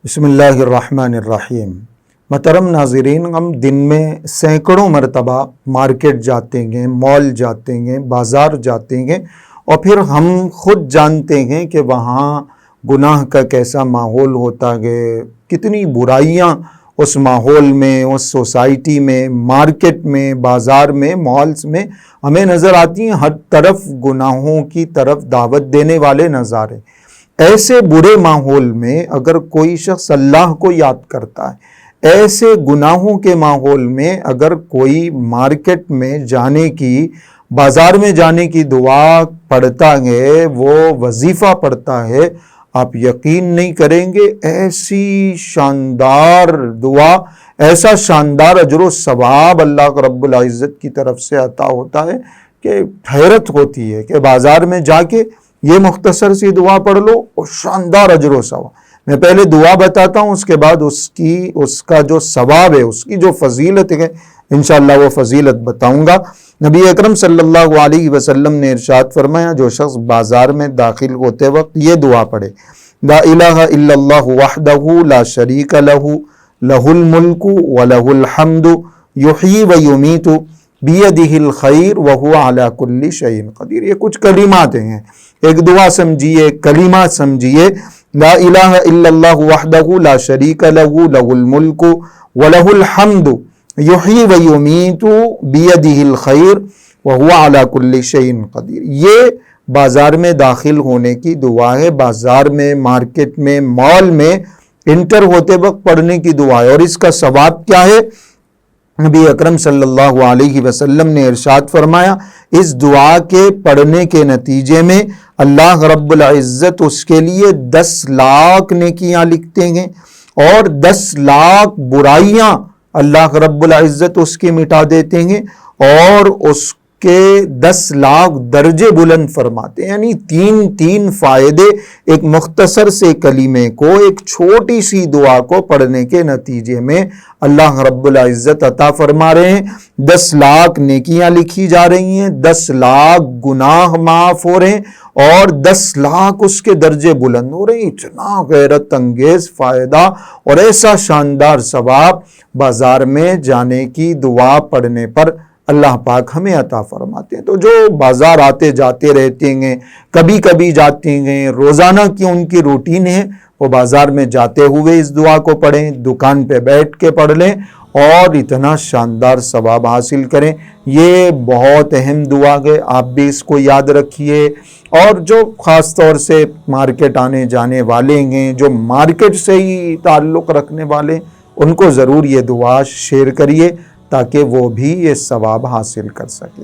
بسم اللہ الرحمن الرحیم۔ محترم ناظرین، ہم دن میں سینکڑوں مرتبہ مارکیٹ جاتے ہیں، مال جاتے ہیں، بازار جاتے ہیں، اور پھر ہم خود جانتے ہیں کہ وہاں گناہ کا کیسا ماحول ہوتا ہے، کتنی برائیاں اس ماحول میں، اس سوسائٹی میں، مارکیٹ میں، بازار میں، مالز میں ہمیں نظر آتی ہیں۔ ہر طرف گناہوں کی طرف دعوت دینے والے نظارے۔ ایسے برے ماحول میں اگر کوئی شخص اللہ کو یاد کرتا ہے، ایسے گناہوں کے ماحول میں اگر کوئی مارکیٹ میں جانے کی، بازار میں جانے کی دعا پڑھتا ہے، وہ وظیفہ پڑھتا ہے، آپ یقین نہیں کریں گے ایسی شاندار دعا، ایسا شاندار اجر و ثواب اللہ رب العزت کی طرف سے عطا ہوتا ہے کہ حیرت ہوتی ہے کہ بازار میں جا کے یہ مختصر سی دعا پڑھ لو اور شاندار اجر و ثواب۔ میں پہلے دعا بتاتا ہوں، اس کے بعد اس کا جو ثواب ہے، اس کی جو فضیلت ہے، انشاءاللہ وہ فضیلت بتاؤں گا۔ نبی اکرم صلی اللہ علیہ وسلم نے ارشاد فرمایا، جو شخص بازار میں داخل ہوتے وقت یہ دعا پڑھے، لا الہ الا اللہ وحدہ لا شریک لہ، لہ الملک ولہ الحمد، یحیی و یمیت، بیدہ الخیر وہو علی کل شیء قدیر۔ یہ کچھ کلمات ہیں، ایک دعا سمجھیے، کلمات سمجھیے۔ لا الہ الا اللہ وحدہ لا شریک لہ، لہ الملک ولہ الحمد، یحیی و یمیت، بیدہ الخیر وہو علی کل شیء قدیر۔ یہ بازار میں داخل ہونے کی دعا ہے، بازار میں، مارکیٹ میں، مال میں انٹر ہوتے وقت پڑھنے کی دعا ہے۔ اور اس کا ثواب کیا ہے؟ نبی اکرم صلی اللہ علیہ وسلم نے ارشاد فرمایا، اس دعا کے پڑھنے کے نتیجے میں اللہ رب العزت اس کے لیے 10 لاکھ نیکیاں لکھتے ہیں، اور 10 لاکھ برائیاں اللہ رب العزت اس کی مٹا دیتے ہیں، اور اس کے 10 لاکھ درجے بلند فرماتے ہیں۔ یعنی تین فائدے ایک مختصر سے کلمے کو، ایک چھوٹی سی دعا کو پڑھنے کے نتیجے میں اللہ رب العزت عطا فرما رہے ہیں۔ 10 لاکھ نیکیاں لکھی جا رہی ہیں، 10 لاکھ گناہ معاف ہو رہے ہیں، اور 10 لاکھ اس کے درجے بلند ہو رہے ہیں۔ اتنا غیرت انگیز فائدہ اور ایسا شاندار ثواب بازار میں جانے کی دعا پڑھنے پر اللہ پاک ہمیں عطا فرماتے ہیں۔ تو جو بازار آتے جاتے رہتے ہیں، کبھی کبھی جاتے ہیں، روزانہ کی ان کی روٹین ہے، وہ بازار میں جاتے ہوئے اس دعا کو پڑھیں، دکان پہ بیٹھ کے پڑھ لیں اور اتنا شاندار ثواب حاصل کریں۔ یہ بہت اہم دعا ہے، آپ بھی اس کو یاد رکھیے۔ اور جو خاص طور سے مارکیٹ آنے جانے والے ہیں، جو مارکیٹ سے ہی تعلق رکھنے والے، ان کو ضرور یہ دعا شیئر کریے تاکہ وہ بھی یہ ثواب حاصل کر سکیں۔